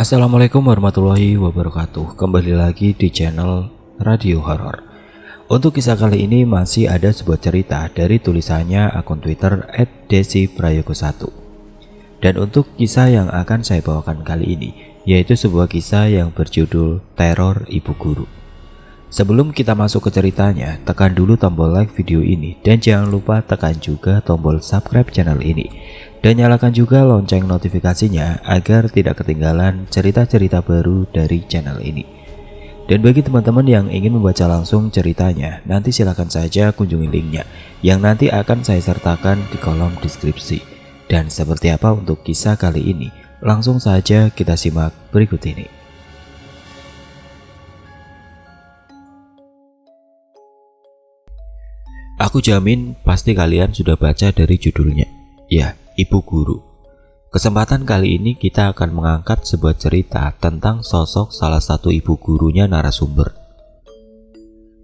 Assalamualaikum warahmatullahi wabarakatuh. Kembali lagi di channel Radio Horor. Untuk kisah kali ini masih ada sebuah cerita dari tulisannya akun Twitter @desiprayogo1. Dan untuk kisah yang akan saya bawakan kali ini yaitu sebuah kisah yang berjudul Teror Ibu Guru. Sebelum kita masuk ke ceritanya, tekan dulu tombol like video ini dan jangan lupa tekan juga tombol subscribe channel ini. Dan nyalakan juga lonceng notifikasinya agar tidak ketinggalan cerita-cerita baru dari channel ini. Dan bagi teman-teman yang ingin membaca langsung ceritanya, nanti silahkan saja kunjungi linknya yang nanti akan saya sertakan di kolom deskripsi. Dan seperti apa untuk kisah kali ini? Langsung saja kita simak berikut ini. Aku jamin pasti kalian sudah baca dari judulnya. Ya, Ibu Guru. Kesempatan kali ini kita akan mengangkat sebuah cerita tentang sosok salah satu ibu gurunya narasumber.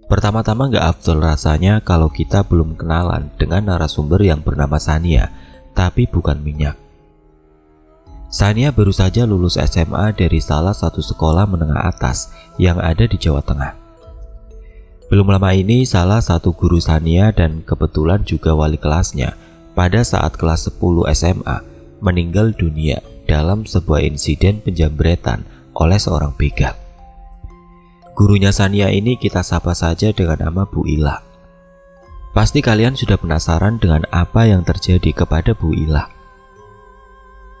Pertama-tama gak afdol rasanya kalau kita belum kenalan dengan narasumber yang bernama Sania, tapi bukan Minyak. Sania baru saja lulus SMA dari salah satu sekolah menengah atas yang ada di Jawa Tengah. Belum lama ini salah satu guru Sania dan kebetulan juga wali kelasnya pada saat kelas 10 SMA meninggal dunia dalam sebuah insiden penjambretan oleh seorang begal. Gurunya Sania ini kita sapa saja dengan nama Bu Ila. Pasti kalian sudah penasaran dengan apa yang terjadi kepada Bu Ila.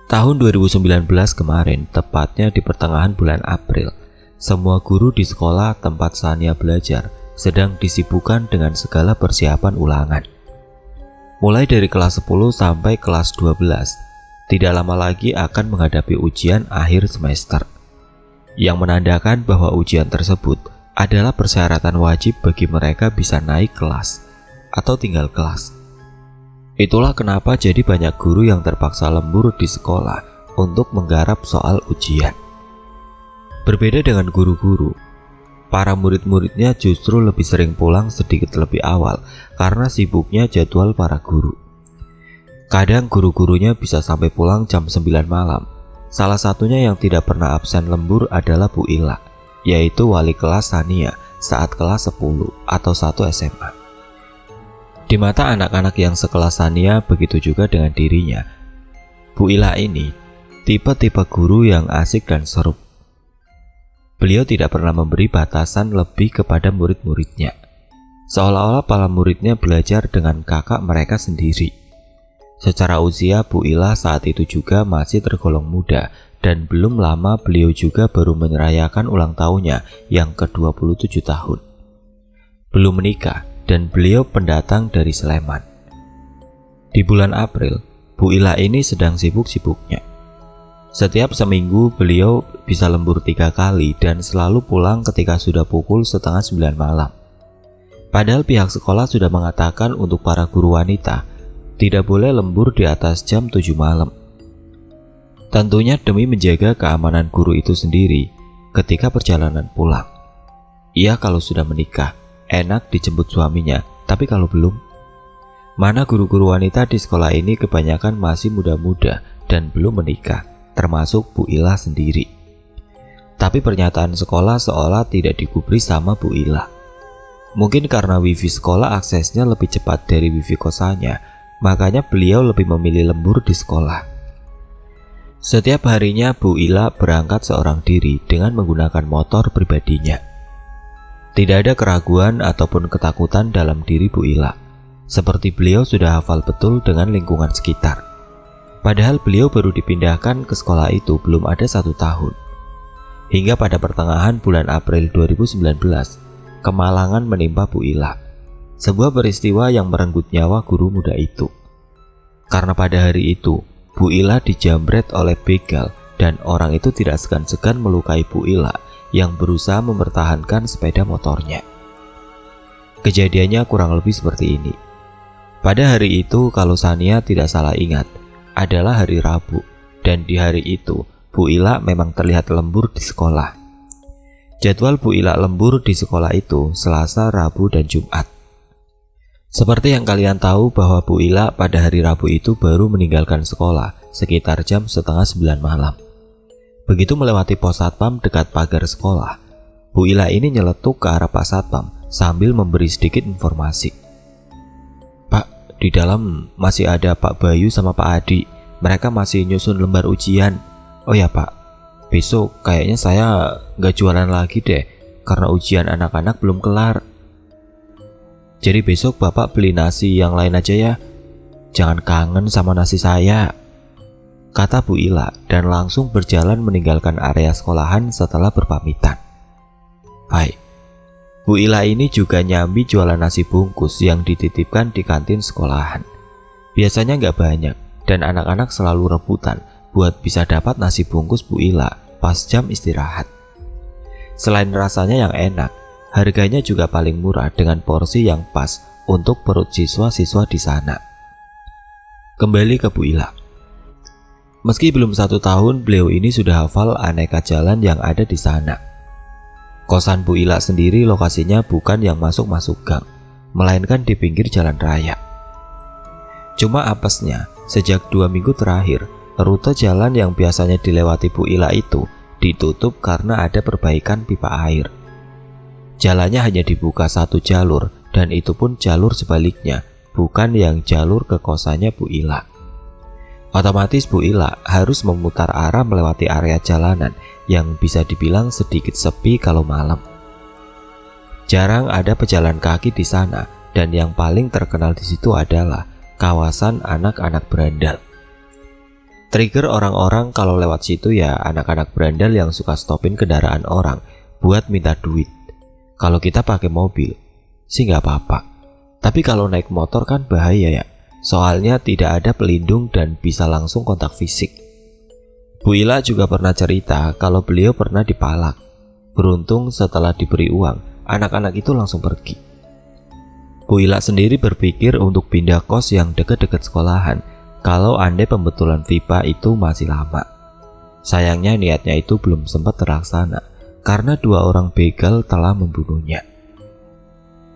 Tahun 2019 kemarin, tepatnya di pertengahan bulan April, semua guru di sekolah tempat Sania belajar sedang disibukkan dengan segala persiapan ulangan. Mulai dari kelas 10 sampai kelas 12, tidak lama lagi akan menghadapi ujian akhir semester, yang menandakan bahwa ujian tersebut adalah persyaratan wajib bagi mereka bisa naik kelas atau tinggal kelas. Itulah kenapa jadi banyak guru yang terpaksa lembur di sekolah untuk menggarap soal ujian. Berbeda dengan guru-guru, para murid-muridnya justru lebih sering pulang sedikit lebih awal karena sibuknya jadwal para guru. Kadang guru-gurunya bisa sampai pulang jam 9 malam. Salah satunya yang tidak pernah absen lembur adalah Bu Ila, yaitu wali kelas Sania saat kelas 10 atau 1 SMA. Di mata anak-anak yang sekelas Sania, begitu juga dengan dirinya. Bu Ila ini tipe-tipe guru yang asik dan seru. Beliau tidak pernah memberi batasan lebih kepada murid-muridnya. Seolah-olah para muridnya belajar dengan kakak mereka sendiri. Secara usia, Bu Ila saat itu juga masih tergolong muda dan belum lama beliau juga baru merayakan ulang tahunnya yang ke-27 tahun. Belum menikah dan beliau pendatang dari Sleman. Di bulan April, Bu Ila ini sedang sibuk-sibuknya. Setiap seminggu beliau bisa lembur 3 kali dan selalu pulang ketika sudah pukul 8:30 malam. Padahal pihak sekolah sudah mengatakan untuk para guru wanita tidak boleh lembur di atas jam 7 malam. Tentunya demi menjaga keamanan guru itu sendiri ketika perjalanan pulang. Ia kalau sudah menikah, enak dijemput suaminya, tapi kalau belum, mana guru-guru wanita di sekolah ini kebanyakan masih muda-muda dan belum menikah, termasuk Bu Ila sendiri. Tapi pernyataan sekolah seolah tidak digubris sama Bu Ila. Mungkin karena wifi sekolah aksesnya lebih cepat dari wifi kosannya, makanya beliau lebih memilih lembur di sekolah. Setiap harinya Bu Ila berangkat seorang diri dengan menggunakan motor pribadinya. Tidak ada keraguan ataupun ketakutan dalam diri Bu Ila, seperti beliau sudah hafal betul dengan lingkungan sekitar. Padahal beliau baru dipindahkan ke sekolah itu belum ada 1 tahun. Hingga pada pertengahan bulan April 2019, kemalangan menimpa Bu Ila. Sebuah peristiwa yang merenggut nyawa guru muda itu. Karena pada hari itu, Bu Ila dijambret oleh begal dan orang itu tidak segan-segan melukai Bu Ila yang berusaha mempertahankan sepeda motornya. Kejadiannya kurang lebih seperti ini. Pada hari itu, kalau Sania tidak salah ingat, adalah hari Rabu, dan di hari itu Bu Ila memang terlihat lembur di sekolah. Jadwal Bu Ila lembur di sekolah itu Selasa, Rabu, dan Jumat. Seperti yang kalian tahu bahwa Bu Ila pada hari Rabu itu baru meninggalkan sekolah sekitar jam 8:30 malam. Begitu melewati pos satpam dekat pagar sekolah, Bu Ila ini nyeletuk ke arah Pak Satpam sambil memberi sedikit informasi. "Pak, di dalam masih ada Pak Bayu sama Pak Adi. Mereka masih nyusun lembar ujian. Oh ya Pak, besok kayaknya saya nggak jualan lagi deh, karena ujian anak-anak belum kelar. Jadi besok Bapak beli nasi yang lain aja ya. Jangan kangen sama nasi saya," kata Bu Ila dan langsung berjalan meninggalkan area sekolahan setelah berpamitan. Baik, Bu Ila ini juga nyambi jualan nasi bungkus yang dititipkan di kantin sekolahan. Biasanya nggak banyak dan anak-anak selalu rebutan buat bisa dapat nasi bungkus Bu Ila pas jam istirahat. Selain rasanya yang enak, harganya juga paling murah dengan porsi yang pas untuk perut siswa-siswa di sana. Kembali ke Bu Ila. Meski belum 1 tahun, beliau ini sudah hafal aneka jalan yang ada di sana. Kosan Bu Ila sendiri lokasinya bukan yang masuk-masuk gang, melainkan di pinggir jalan raya. Cuma apesnya, sejak 2 minggu terakhir, rute jalan yang biasanya dilewati Bu Ila itu ditutup karena ada perbaikan pipa air. Jalannya hanya dibuka 1 jalur, dan itu pun jalur sebaliknya, bukan yang jalur ke kosannya Bu Ila. Otomatis Bu Ila harus memutar arah melewati area jalanan yang bisa dibilang sedikit sepi kalau malam. Jarang ada pejalan kaki di sana, dan yang paling terkenal di situ adalah kawasan anak-anak berandal. Trigger orang-orang kalau lewat situ ya anak-anak berandal yang suka stopin kendaraan orang buat minta duit. Kalau kita pakai mobil sih nggak apa-apa, tapi kalau naik motor kan bahaya ya. Soalnya tidak ada pelindung dan bisa langsung kontak fisik. Bu Ila juga pernah cerita kalau beliau pernah dipalak. Beruntung setelah diberi uang, anak-anak itu langsung pergi. Bu Ila sendiri berpikir untuk pindah kos yang dekat-dekat sekolahan kalau andai pembetulan pipa itu masih lama. Sayangnya niatnya itu belum sempat terlaksana karena 2 orang begal telah membunuhnya.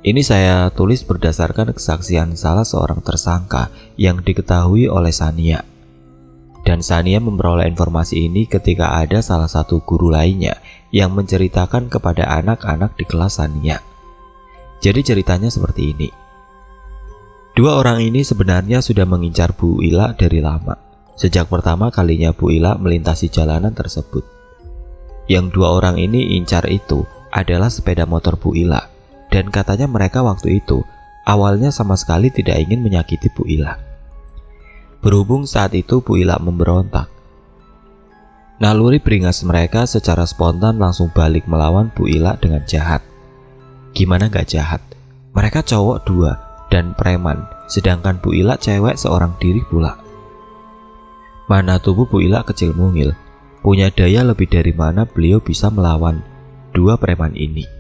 Ini saya tulis berdasarkan kesaksian salah seorang tersangka yang diketahui oleh Sania. Dan Sania memperoleh informasi ini ketika ada salah satu guru lainnya yang menceritakan kepada anak-anak di kelas Sania. Jadi ceritanya seperti ini. 2 orang ini sebenarnya sudah mengincar Bu Ila dari lama, sejak pertama kalinya Bu Ila melintasi jalanan tersebut. Yang 2 orang ini incar itu adalah sepeda motor Bu Ila. Dan katanya mereka waktu itu awalnya sama sekali tidak ingin menyakiti Bu Ila. Berhubung saat itu Bu Ila memberontak, naluri beringas mereka secara spontan langsung balik melawan Bu Ila dengan jahat. Gimana gak jahat? Mereka cowok 2 dan preman, sedangkan Bu Ila cewek seorang diri pula. Mana tubuh Bu Ila kecil mungil, punya daya lebih dari mana beliau bisa melawan 2 preman ini.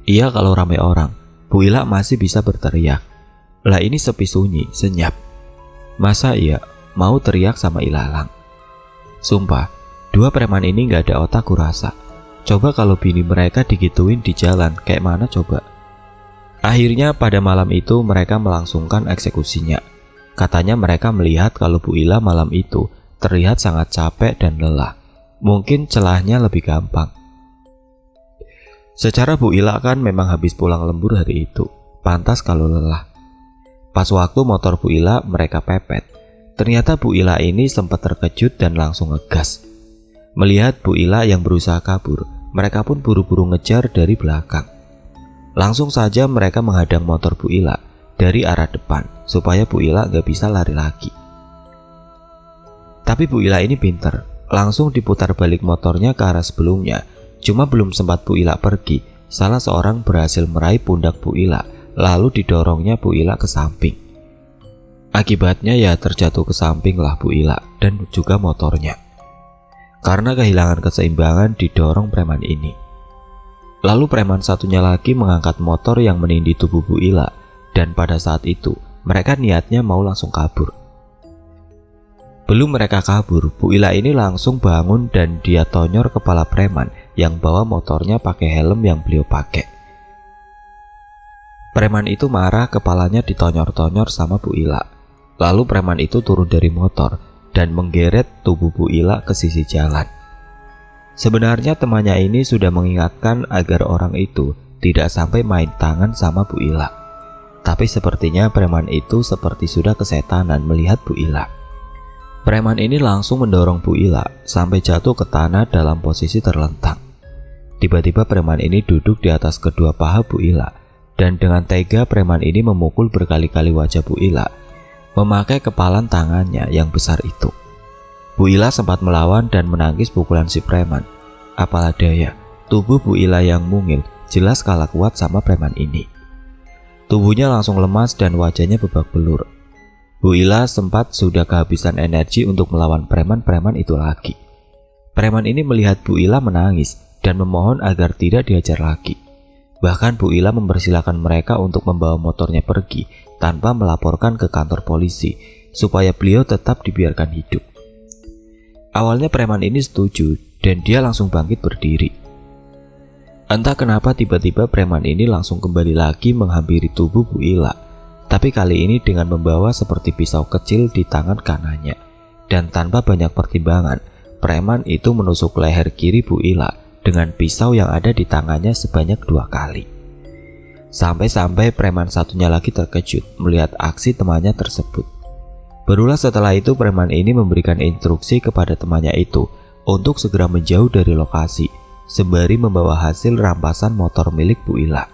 Iya kalau ramai orang, Bu Ila masih bisa berteriak. Lah ini sepi sunyi, senyap. Masa iya mau teriak sama ilalang? Sumpah, 2 preman ini gak ada otak kurasa. Coba kalau bini mereka digituin di jalan, kayak mana coba? Akhirnya pada malam itu mereka melangsungkan eksekusinya. Katanya mereka melihat kalau Bu Ila malam itu terlihat sangat capek dan lelah. Mungkin celahnya lebih gampang. Secara Bu Ila kan memang habis pulang lembur hari itu, pantas kalau lelah. Pas waktu motor Bu Ila mereka pepet, ternyata Bu Ila ini sempat terkejut dan langsung ngegas. Melihat Bu Ila yang berusaha kabur, mereka pun buru-buru ngejar dari belakang. Langsung saja mereka menghadang motor Bu Ila dari arah depan, supaya Bu Ila gak bisa lari lagi. Tapi Bu Ila ini pinter, langsung diputar balik motornya ke arah sebelumnya. Cuma belum sempat Bu Ila pergi, salah seorang berhasil meraih pundak Bu Ila, lalu didorongnya Bu Ila ke samping. Akibatnya ya terjatuh ke samping lah Bu Ila dan juga motornya. Karena kehilangan keseimbangan didorong preman ini. Lalu preman satunya lagi mengangkat motor yang menindih tubuh Bu Ila, dan pada saat itu mereka niatnya mau langsung kabur. Belum mereka kabur, Bu Ila ini langsung bangun dan dia tonyor kepala preman yang bawa motornya pakai helm yang beliau pakai. Preman itu marah, kepalanya ditonyor-tonyor sama Bu Ila. Lalu preman itu turun dari motor dan menggeret tubuh Bu Ila ke sisi jalan. Sebenarnya temannya ini sudah mengingatkan agar orang itu tidak sampai main tangan sama Bu Ila. Tapi sepertinya preman itu seperti sudah kesetanan melihat Bu Ila. Preman ini langsung mendorong Bu Ila sampai jatuh ke tanah dalam posisi terlentang. Tiba-tiba preman ini duduk di atas kedua paha Bu Ila, dan dengan tega preman ini memukul berkali-kali wajah Bu Ila, memakai kepalan tangannya yang besar itu. Bu Ila sempat melawan dan menangkis pukulan si preman. Apalah daya, tubuh Bu Ila yang mungil jelas kalah kuat sama preman ini. Tubuhnya langsung lemas dan wajahnya babak belur. Bu Ila sempat sudah kehabisan energi untuk melawan preman-preman itu lagi. Preman ini melihat Bu Ila menangis dan memohon agar tidak diajar lagi. Bahkan Bu Ila mempersilahkan mereka untuk membawa motornya pergi tanpa melaporkan ke kantor polisi supaya beliau tetap dibiarkan hidup. Awalnya preman ini setuju dan dia langsung bangkit berdiri. Entah kenapa tiba-tiba preman ini langsung kembali lagi menghampiri tubuh Bu Ila, tapi kali ini dengan membawa seperti pisau kecil di tangan kanannya. Dan tanpa banyak pertimbangan, preman itu menusuk leher kiri Bu Ila dengan pisau yang ada di tangannya sebanyak 2 kali. Sampai-sampai preman satunya lagi terkejut melihat aksi temannya tersebut. Barulah setelah itu preman ini memberikan instruksi kepada temannya itu untuk segera menjauh dari lokasi, sembari membawa hasil rampasan motor milik Bu Ila.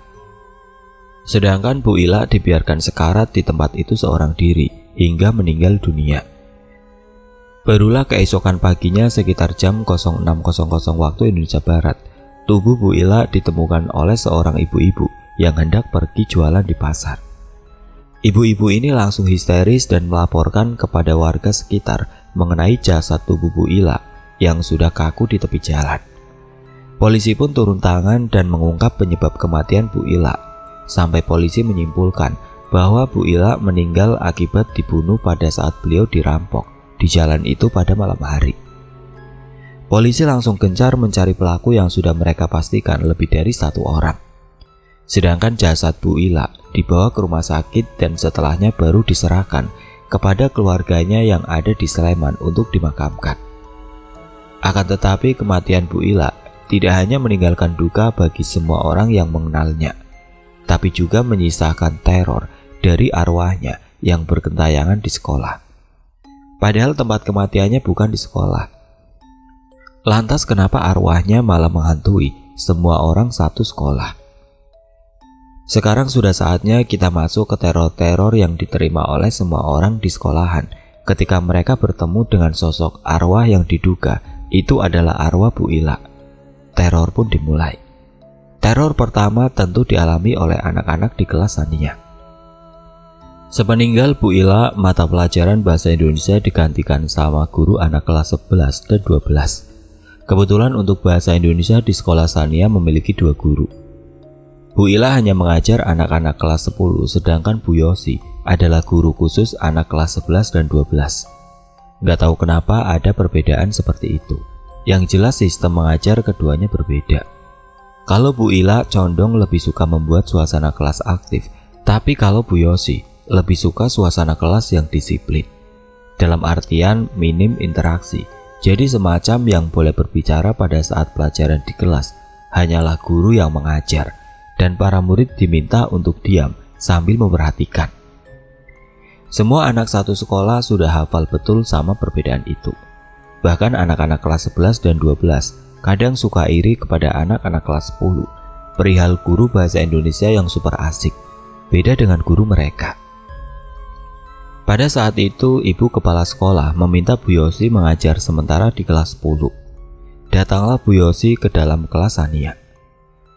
Sedangkan Bu Ila dibiarkan sekarat di tempat itu seorang diri hingga meninggal dunia. Barulah keesokan paginya sekitar jam 06.00 waktu Indonesia Barat, tubuh Bu Ila ditemukan oleh seorang ibu-ibu yang hendak pergi jualan di pasar. Ibu-ibu ini langsung histeris dan melaporkan kepada warga sekitar mengenai jasad tubuh Bu Ila yang sudah kaku di tepi jalan. Polisi pun turun tangan dan mengungkap penyebab kematian Bu Ila. Sampai polisi menyimpulkan bahwa Bu Ila meninggal akibat dibunuh pada saat beliau dirampok di jalan itu pada malam hari. Polisi langsung gencar mencari pelaku yang sudah mereka pastikan lebih dari 1 orang. Sedangkan jasad Bu Ila dibawa ke rumah sakit dan setelahnya baru diserahkan kepada keluarganya yang ada di Sleman untuk dimakamkan. Akan tetapi kematian Bu Ila tidak hanya meninggalkan duka bagi semua orang yang mengenalnya, tapi juga menyisakan teror dari arwahnya yang bergentayangan di sekolah. Padahal tempat kematiannya bukan di sekolah. Lantas kenapa arwahnya malah menghantui semua orang satu sekolah? Sekarang sudah saatnya kita masuk ke teror-teror yang diterima oleh semua orang di sekolahan ketika mereka bertemu dengan sosok arwah yang diduga itu adalah arwah Bu Ila. Teror pun dimulai. Teror pertama tentu dialami oleh anak-anak di kelas Sania. Sepeninggal Bu Ila, mata pelajaran bahasa Indonesia digantikan sama guru anak kelas 11 dan 12. Kebetulan untuk bahasa Indonesia di sekolah Sania memiliki 2 guru. Bu Ila hanya mengajar anak-anak kelas 10, sedangkan Bu Yosi adalah guru khusus anak kelas 11 dan 12. Nggak tahu kenapa ada perbedaan seperti itu. Yang jelas sistem mengajar keduanya berbeda. Kalau Bu Ila condong lebih suka membuat suasana kelas aktif, tapi kalau Bu Yosi lebih suka suasana kelas yang disiplin. Dalam artian minim interaksi, jadi semacam yang boleh berbicara pada saat pelajaran di kelas hanyalah guru yang mengajar, dan para murid diminta untuk diam sambil memperhatikan. Semua anak satu sekolah sudah hafal betul sama perbedaan itu. Bahkan anak-anak kelas 11 dan 12 kadang suka iri kepada anak-anak kelas 10 perihal guru bahasa Indonesia yang super asik, beda dengan guru mereka. Pada saat itu, ibu kepala sekolah meminta Bu Yosi mengajar sementara di kelas 10. Datanglah Bu Yosi ke dalam kelas Sania.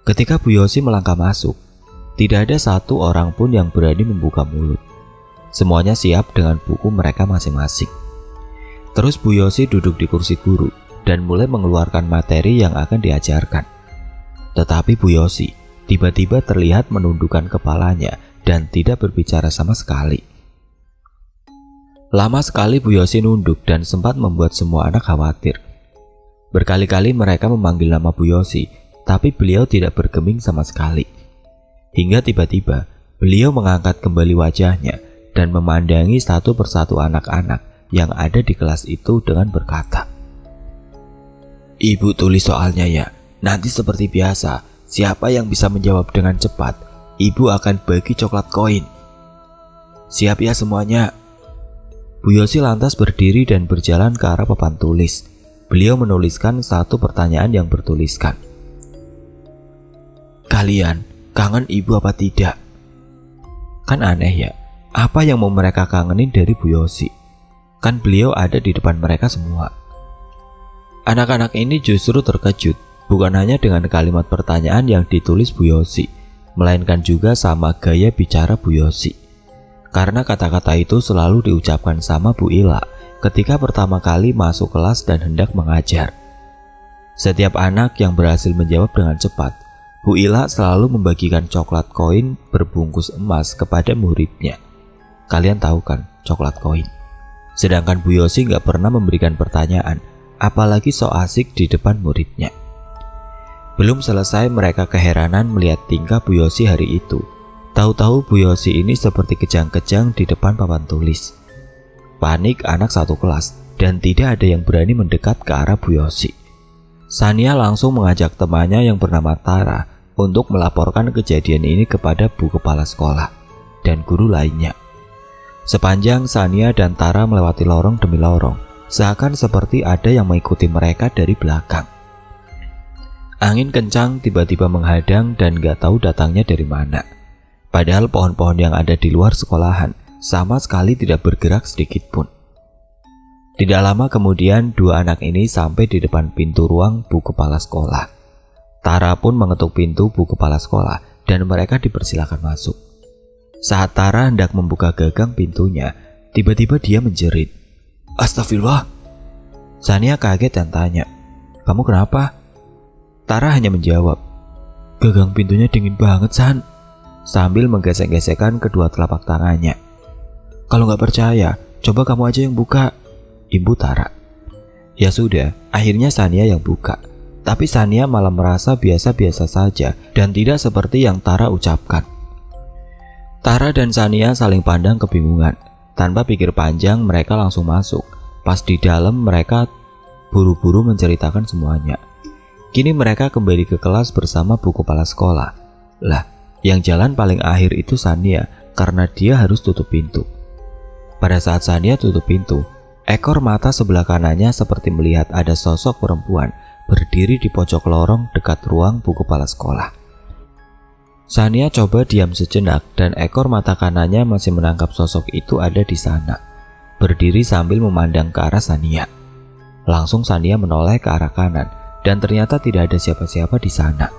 Ketika Bu Yosi melangkah masuk, tidak ada satu orang pun yang berani membuka mulut. Semuanya siap dengan buku mereka masing-masing. Terus Bu Yosi duduk di kursi guru dan mulai mengeluarkan materi yang akan diajarkan. Tetapi Bu Yosi tiba-tiba terlihat menundukkan kepalanya dan tidak berbicara sama sekali. Lama sekali Bu Yosi nunduk dan sempat membuat semua anak khawatir. Berkali-kali mereka memanggil nama Bu Yosi, tapi beliau tidak bergeming sama sekali. Hingga tiba-tiba beliau mengangkat kembali wajahnya dan memandangi satu persatu anak-anak yang ada di kelas itu dengan berkata, Ibu tulis soalnya ya. Nanti seperti biasa, siapa yang bisa menjawab dengan cepat, ibu akan bagi coklat koin. Siap ya semuanya. Bu Yosi lantas berdiri dan berjalan ke arah papan tulis. Beliau menuliskan satu pertanyaan yang bertuliskan, kalian kangen ibu apa tidak? Kan aneh ya, apa yang mau mereka kangenin dari Bu Yosi? Kan beliau ada di depan mereka semua. Anak-anak ini justru terkejut, bukan hanya dengan kalimat pertanyaan yang ditulis Bu Yosi, melainkan juga sama gaya bicara Bu Yosi. Karena kata-kata itu selalu diucapkan sama Bu Ila ketika pertama kali masuk kelas dan hendak mengajar. Setiap anak yang berhasil menjawab dengan cepat, Bu Ila selalu membagikan coklat koin berbungkus emas kepada muridnya. Kalian tahu kan coklat koin? Sedangkan Bu Yosi nggak pernah memberikan pertanyaan, apalagi so asik di depan muridnya. Belum selesai mereka keheranan melihat tingkah Bu Yosi hari itu. Tahu-tahu Bu Yosi ini seperti kejang-kejang di depan papan tulis. Panik anak satu kelas dan tidak ada yang berani mendekat ke arah Bu Yosi. Sania langsung mengajak temannya yang bernama Tara untuk melaporkan kejadian ini kepada Bu Kepala Sekolah dan guru lainnya. Sepanjang Sania dan Tara melewati lorong demi lorong, seakan seperti ada yang mengikuti mereka dari belakang. Angin kencang tiba-tiba menghadang dan gak tahu datangnya dari mana. Padahal pohon-pohon yang ada di luar sekolahan sama sekali tidak bergerak sedikit pun. Tidak lama kemudian dua anak ini sampai di depan pintu ruang Bu Kepala Sekolah. Tara pun mengetuk pintu Bu Kepala Sekolah dan mereka dipersilakan masuk. Saat Tara hendak membuka gagang pintunya, tiba-tiba dia menjerit, "Astagfirullah!" Sania kaget dan tanya, "Kamu kenapa?" Tara hanya menjawab, "Gagang pintunya dingin banget, San," sambil menggesek-gesekkan kedua telapak tangannya. "Kalau nggak percaya, coba kamu aja yang buka," imbu Tara. Ya sudah, akhirnya Sania yang buka. Tapi Sania malah merasa biasa-biasa saja dan tidak seperti yang Tara ucapkan. Tara dan Sania saling pandang kebingungan. Tanpa pikir panjang mereka langsung masuk. Pas di dalam mereka buru-buru menceritakan semuanya. Kini mereka kembali ke kelas bersama Bu Kepala Sekolah. Lah, yang jalan paling akhir itu Sania karena dia harus tutup pintu. Pada saat Sania tutup pintu, ekor mata sebelah kanannya seperti melihat ada sosok perempuan berdiri di pojok lorong dekat ruang Bu Kepala Sekolah. Sania coba diam sejenak dan ekor mata kanannya masih menangkap sosok itu ada di sana, berdiri sambil memandang ke arah Sania. Langsung Sania menoleh ke arah kanan dan ternyata tidak ada siapa-siapa di sana.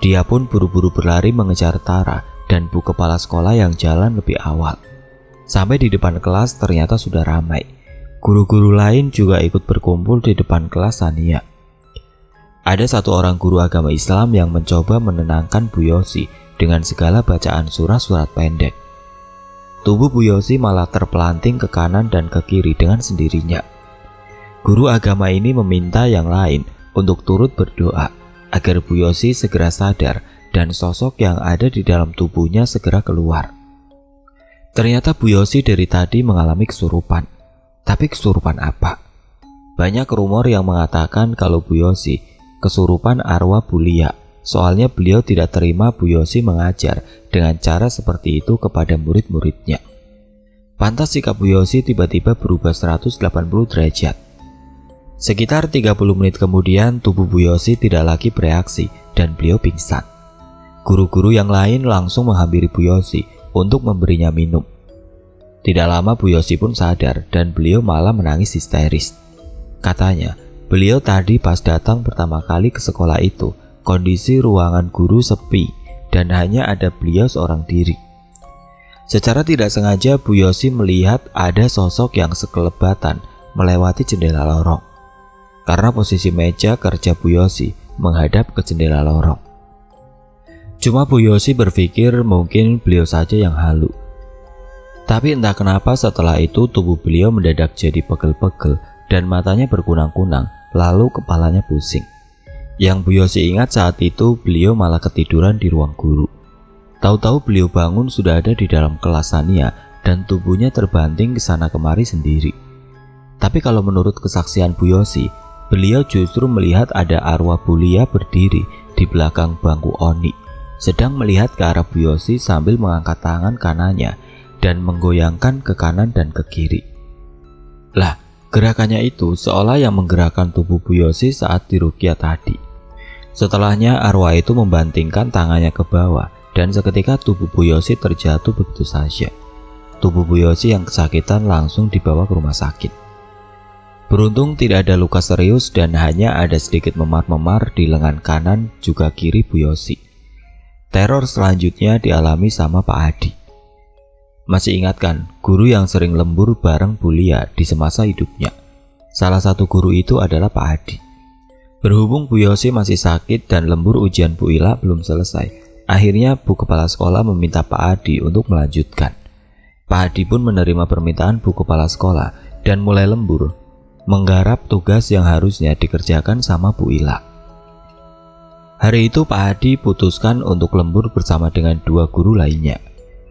Dia pun buru-buru berlari mengejar Tara dan Bu Kepala Sekolah yang jalan lebih awal. Sampai di depan kelas ternyata sudah ramai. Guru-guru lain juga ikut berkumpul di depan kelas Sania. Ada satu orang guru agama Islam yang mencoba menenangkan Bu Yosi dengan segala bacaan surah-surat pendek. Tubuh Bu Yosi malah terpelanting ke kanan dan ke kiri dengan sendirinya. Guru agama ini meminta yang lain untuk turut berdoa agar Bu Yosi segera sadar dan sosok yang ada di dalam tubuhnya segera keluar. Ternyata Bu Yosi dari tadi mengalami kesurupan. Tapi kesurupan apa? Banyak rumor yang mengatakan kalau Bu Yosi kesurupan arwah Bulia. Soalnya beliau tidak terima Bu Yosi mengajar dengan cara seperti itu kepada murid-muridnya. Pantas sikap Bu Yosi tiba-tiba berubah 180 derajat. Sekitar 30 menit kemudian tubuh Bu Yosi tidak lagi bereaksi dan beliau pingsan. Guru-guru yang lain langsung menghampiri Bu Yosi untuk memberinya minum. Tidak lama Bu Yosi pun sadar dan beliau malah menangis histeris. Katanya, beliau tadi pas datang pertama kali ke sekolah itu, kondisi ruangan guru sepi dan hanya ada beliau seorang diri. Secara tidak sengaja Bu Yosi melihat ada sosok yang sekelebatan melewati jendela lorong. Karena posisi meja kerja Bu Yosi menghadap ke jendela lorong. Cuma Bu Yosi berpikir mungkin beliau saja yang halu. Tapi entah kenapa setelah itu tubuh beliau mendadak jadi pegel-pegel dan matanya berkunang-kunang, lalu kepalanya pusing. Yang Bu Yosi ingat saat itu beliau malah ketiduran di ruang guru. Tahu-tahu beliau bangun sudah ada di dalam kelas Sania dan tubuhnya terbanting ke sana kemari sendiri. Tapi kalau menurut kesaksian Bu Yosi, beliau justru melihat ada arwah Bulia berdiri di belakang bangku Oni, sedang melihat ke arah Bu Yosi sambil mengangkat tangan kanannya dan menggoyangkan ke kanan dan ke kiri. Lah, gerakannya itu seolah yang menggerakkan tubuh Bu Yosi saat diruqyah tadi. Setelahnya arwah itu membantingkan tangannya ke bawah dan seketika tubuh Bu Yosi terjatuh begitu saja. Tubuh Bu Yosi yang kesakitan langsung dibawa ke rumah sakit. Beruntung tidak ada luka serius dan hanya ada sedikit memar-memar di lengan kanan juga kiri Bu Yosi. Teror selanjutnya dialami sama Pak Adi. Masih ingat kan guru yang sering lembur bareng Bulia di semasa hidupnya? Salah satu guru itu adalah Pak Adi. Berhubung Bu Yosi masih sakit dan lembur ujian Bu Ila belum selesai, akhirnya Bu Kepala Sekolah meminta Pak Adi untuk melanjutkan. Pak Adi pun menerima permintaan Bu Kepala Sekolah dan mulai lembur, menggarap tugas yang harusnya dikerjakan sama Bu Ila. Hari itu Pak Adi putuskan untuk lembur bersama dengan 2 guru lainnya.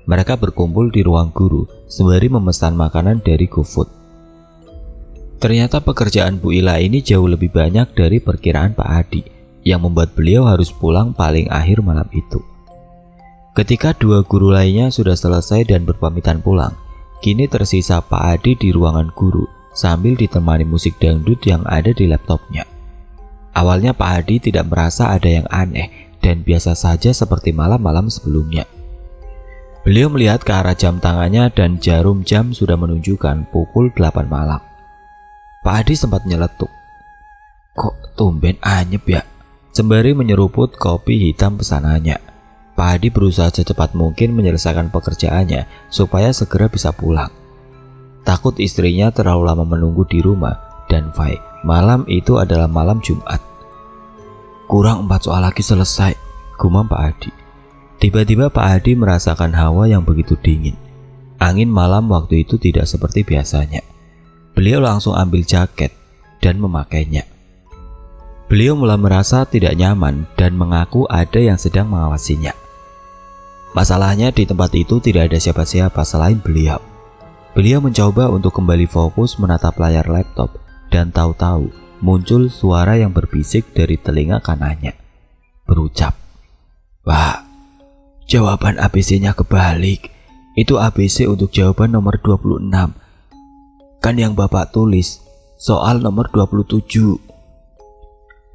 Mereka berkumpul di ruang guru sembari memesan makanan dari GoFood. Ternyata pekerjaan Bu Ila ini jauh lebih banyak dari perkiraan Pak Adi, yang membuat beliau harus pulang paling akhir malam itu. Ketika 2 guru lainnya sudah selesai dan berpamitan pulang, kini tersisa Pak Adi di ruangan guru sambil ditemani musik dangdut yang ada di laptopnya. Awalnya Pak Adi tidak merasa ada yang aneh dan biasa saja seperti malam-malam sebelumnya. Beliau melihat ke arah jam tangannya dan jarum jam sudah menunjukkan pukul 8 malam. Pak Adi sempat nyeletuk. Kok tumben anyep ya? Sembari menyeruput kopi hitam pesanannya. Pak Adi berusaha secepat mungkin menyelesaikan pekerjaannya supaya segera bisa pulang. Takut istrinya terlalu lama menunggu di rumah dan malam itu adalah malam Jumat. Kurang 4 soal lagi selesai, gumam Pak Adi. Tiba-tiba Pak Adi merasakan hawa yang begitu dingin. Angin malam waktu itu tidak seperti biasanya. Beliau langsung ambil jaket dan memakainya. Beliau mulai merasa tidak nyaman dan mengaku ada yang sedang mengawasinya. Masalahnya di tempat itu tidak ada siapa-siapa selain beliau. Beliau mencoba untuk kembali fokus menatap layar laptop dan tahu-tahu muncul suara yang berbisik dari telinga kanannya. Berucap, "Pak, jawaban ABC-nya kebalik. Itu ABC untuk jawaban nomor 26. Kan yang Bapak tulis soal nomor 27.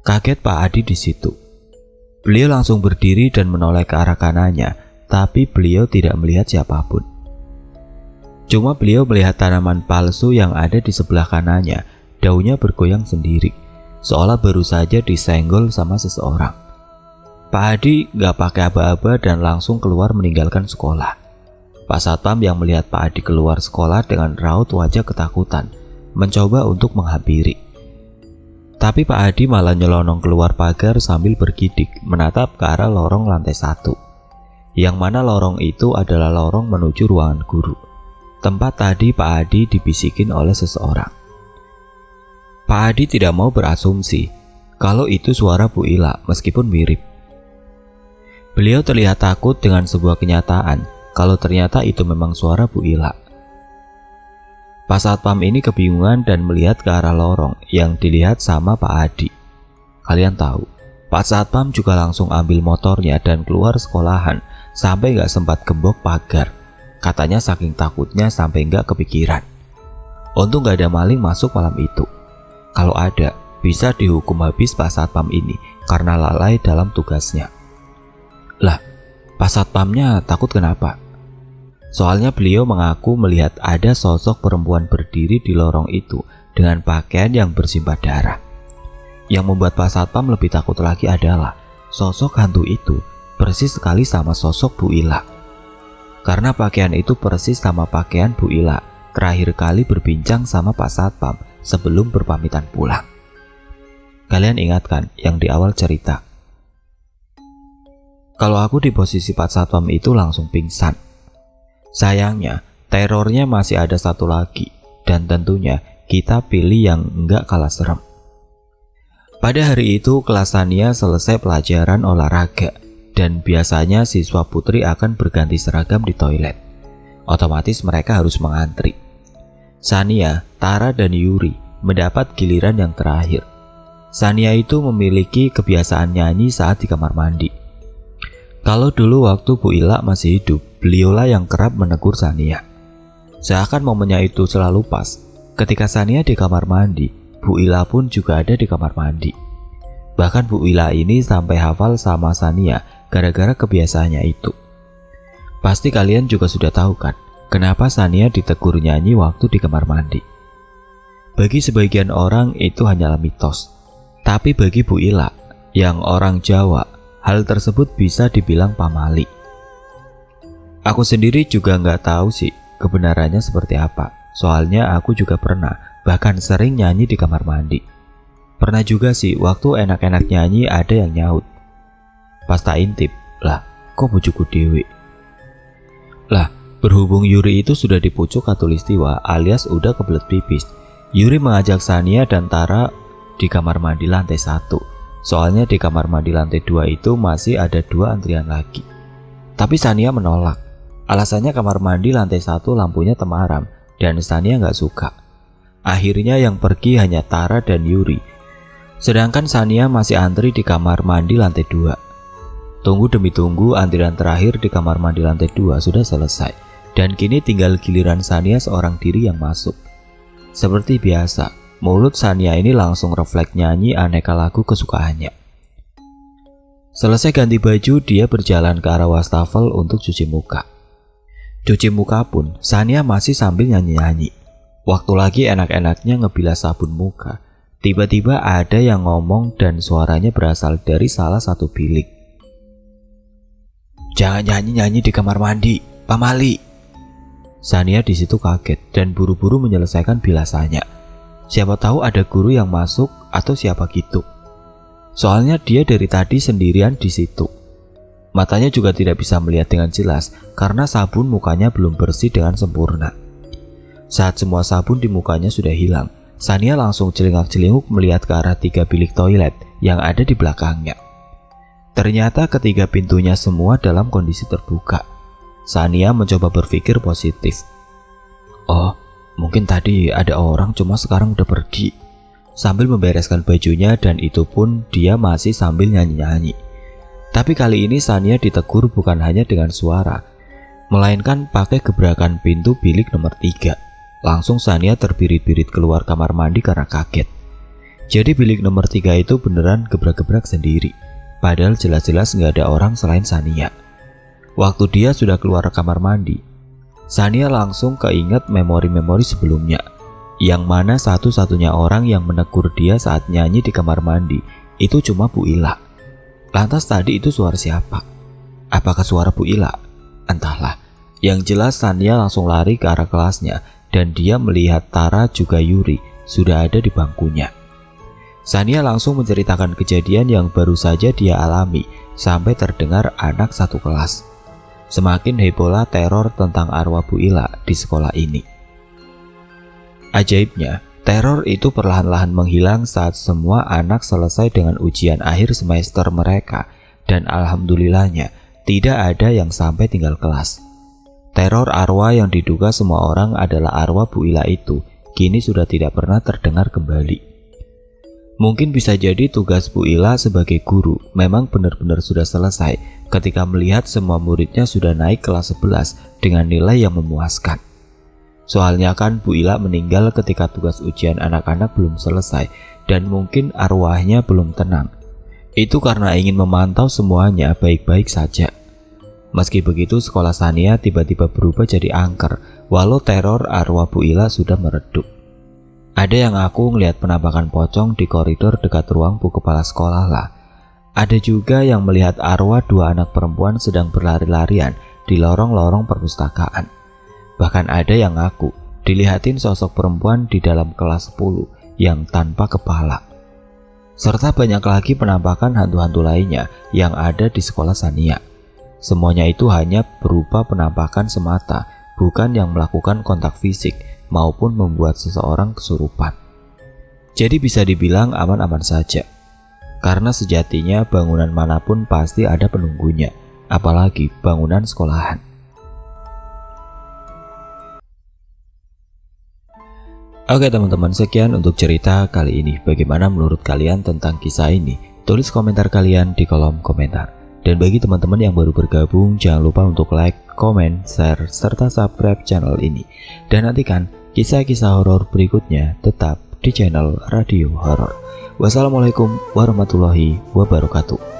Kaget Pak Adi di situ. Beliau langsung berdiri dan menoleh ke arah kanannya, tapi beliau tidak melihat siapapun. Cuma beliau melihat tanaman palsu yang ada di sebelah kanannya, daunnya bergoyang sendiri, seolah baru saja disenggol sama seseorang. Pak Adi gak pakai aba-aba dan langsung keluar meninggalkan sekolah. Pak Satpam yang melihat Pak Adi keluar sekolah dengan raut wajah ketakutan, mencoba untuk menghampiri. Tapi Pak Adi malah nyelonong keluar pagar sambil bergidik menatap ke arah lorong lantai 1. Yang mana lorong itu adalah lorong menuju ruangan guru. Tempat tadi Pak Adi dibisikin oleh seseorang. Pak Adi tidak mau berasumsi kalau itu suara Bu Ila meskipun mirip. Beliau terlihat takut dengan sebuah kenyataan kalau ternyata itu memang suara Bu Ila. Pak Satpam ini kebingungan dan melihat ke arah lorong yang dilihat sama Pak Adi. Kalian tahu, Pak Satpam juga langsung ambil motornya dan keluar sekolahan sampai gak sempat gembok pagar. Katanya saking takutnya sampai gak kepikiran. Untung gak ada maling masuk malam itu. Kalau ada, bisa dihukum habis Pak Satpam ini karena lalai dalam tugasnya. Lah, Pak Satpamnya takut kenapa? Soalnya beliau mengaku melihat ada sosok perempuan berdiri di lorong itu dengan pakaian yang bersimbah darah. Yang membuat Pak Satpam lebih takut lagi adalah sosok hantu itu persis sekali sama sosok Bu Ila. Karena pakaian itu persis sama pakaian Bu Ila terakhir kali berbincang sama Pak Satpam sebelum berpamitan pulang. Kalian ingat kan yang di awal cerita? Kalau aku di posisi Pak Satpam itu langsung pingsan. Sayangnya, terornya masih ada satu lagi, dan tentunya kita pilih yang enggak kalah serem. Pada hari itu, kelas Sania selesai pelajaran olahraga, dan biasanya siswa putri akan berganti seragam di toilet. Otomatis mereka harus mengantri. Sania, Tara, dan Yuri mendapat giliran yang terakhir. Sania itu memiliki kebiasaan nyanyi saat di kamar mandi. Kalau dulu waktu Bu Ila masih hidup, beliaulah yang kerap menegur Sania. Seakan momennya itu selalu pas. Ketika Sania di kamar mandi, Bu Ila pun juga ada di kamar mandi. Bahkan Bu Ila ini sampai hafal sama Sania gara-gara kebiasaannya itu. Pasti kalian juga sudah tahu kan, kenapa Sania ditegur nyanyi waktu di kamar mandi. Bagi sebagian orang itu hanyalah mitos. Tapi bagi Bu Ila, yang orang Jawa, hal tersebut bisa dibilang pamali. Aku sendiri juga nggak tahu sih kebenarannya seperti apa. Soalnya aku juga pernah, bahkan sering nyanyi di kamar mandi. Pernah juga sih waktu enak-enak nyanyi ada yang nyaut. Pas tak intip, lah kok bujuku dewe. Lah, berhubung Yuri itu sudah di pucuk Katulistiwa alias udah kebelet pipis, Yuri mengajak Sania dan Tara di kamar mandi lantai 1. Soalnya di kamar mandi lantai 2 itu masih ada 2 antrian lagi. Tapi Sania menolak. Alasannya kamar mandi lantai 1 lampunya temaram dan Sania nggak suka. Akhirnya yang pergi hanya Tara dan Yuri. Sedangkan Sania masih antri di kamar mandi lantai 2. Tunggu demi tunggu, antrian terakhir di kamar mandi lantai 2 sudah selesai. Dan kini tinggal giliran Sania seorang diri yang masuk. Seperti biasa, mulut Sania ini langsung refleks nyanyi aneka lagu kesukaannya. Selesai ganti baju, dia berjalan ke arah wastafel untuk cuci muka. Cuci muka pun, Sania masih sambil nyanyi-nyanyi. Waktu lagi enak-enaknya ngebilas sabun muka, tiba-tiba ada yang ngomong dan suaranya berasal dari salah satu bilik. "Jangan nyanyi-nyanyi di kamar mandi, pamali." Sania di situ kaget dan buru-buru menyelesaikan bilasannya. Siapa tahu ada guru yang masuk atau siapa gitu. Soalnya dia dari tadi sendirian di situ. Matanya juga tidak bisa melihat dengan jelas karena sabun mukanya belum bersih dengan sempurna. Saat semua sabun di mukanya sudah hilang, Sania langsung celingak-celinguk melihat ke arah 3 bilik toilet yang ada di belakangnya. Ternyata ketiga pintunya semua dalam kondisi terbuka. Sania mencoba berpikir positif. Oh, mungkin tadi ada orang cuma sekarang udah pergi. Sambil membereskan bajunya dan itu pun dia masih sambil nyanyi-nyanyi. Tapi kali ini Sania ditegur bukan hanya dengan suara, melainkan pakai gebrakan pintu bilik nomor 3. Langsung Sania terbirit-birit keluar kamar mandi karena kaget. Jadi bilik nomor 3 itu beneran gebrak-gebrak sendiri. Padahal jelas-jelas nggak ada orang selain Sania. Waktu dia sudah keluar kamar mandi, Sania langsung keinget memori-memori sebelumnya, yang mana satu-satunya orang yang menegur dia saat nyanyi di kamar mandi itu cuma Bu Ila. Lantas tadi itu suara siapa? Apakah suara Bu Ila? Entahlah. Yang jelas Sania langsung lari ke arah kelasnya dan dia melihat Tara juga Yuri sudah ada di bangkunya. Sania langsung menceritakan kejadian yang baru saja dia alami sampai terdengar anak satu kelas. Semakin hebohlah teror tentang arwah Bu Ila di sekolah ini. Ajaibnya, teror itu perlahan-lahan menghilang saat semua anak selesai dengan ujian akhir semester mereka dan alhamdulillahnya tidak ada yang sampai tinggal kelas. Teror arwah yang diduga semua orang adalah arwah Bu Ila itu kini sudah tidak pernah terdengar kembali. Mungkin bisa jadi tugas Bu Ila sebagai guru memang benar-benar sudah selesai ketika melihat semua muridnya sudah naik kelas 11 dengan nilai yang memuaskan. Soalnya kan Bu Ila meninggal ketika tugas ujian anak-anak belum selesai dan mungkin arwahnya belum tenang. Itu karena ingin memantau semuanya baik-baik saja. Meski begitu sekolah Sania tiba-tiba berubah jadi angker walau teror arwah Bu Ila sudah meredup. Ada yang aku ngelihat penampakan pocong di koridor dekat ruang bu kepala sekolah lah. Ada juga yang melihat arwah 2 anak perempuan sedang berlari-larian di lorong-lorong perpustakaan. Bahkan ada yang ngaku dilihatin sosok perempuan di dalam kelas 10 yang tanpa kepala. Serta banyak lagi penampakan hantu-hantu lainnya yang ada di sekolah Sania. Semuanya itu hanya berupa penampakan semata, bukan yang melakukan kontak fisik maupun membuat seseorang kesurupan. Jadi bisa dibilang aman-aman saja. Karena sejatinya bangunan manapun pasti ada penunggunya, apalagi bangunan sekolahan. Oke teman-teman, sekian untuk cerita kali ini. Bagaimana menurut kalian tentang kisah ini? Tulis komentar kalian di kolom komentar. Dan bagi teman-teman yang baru bergabung, jangan lupa untuk like, komen, share, serta subscribe channel ini. Dan nantikan kisah-kisah horor berikutnya tetap di channel Radio Horor. Wassalamualaikum warahmatullahi wabarakatuh.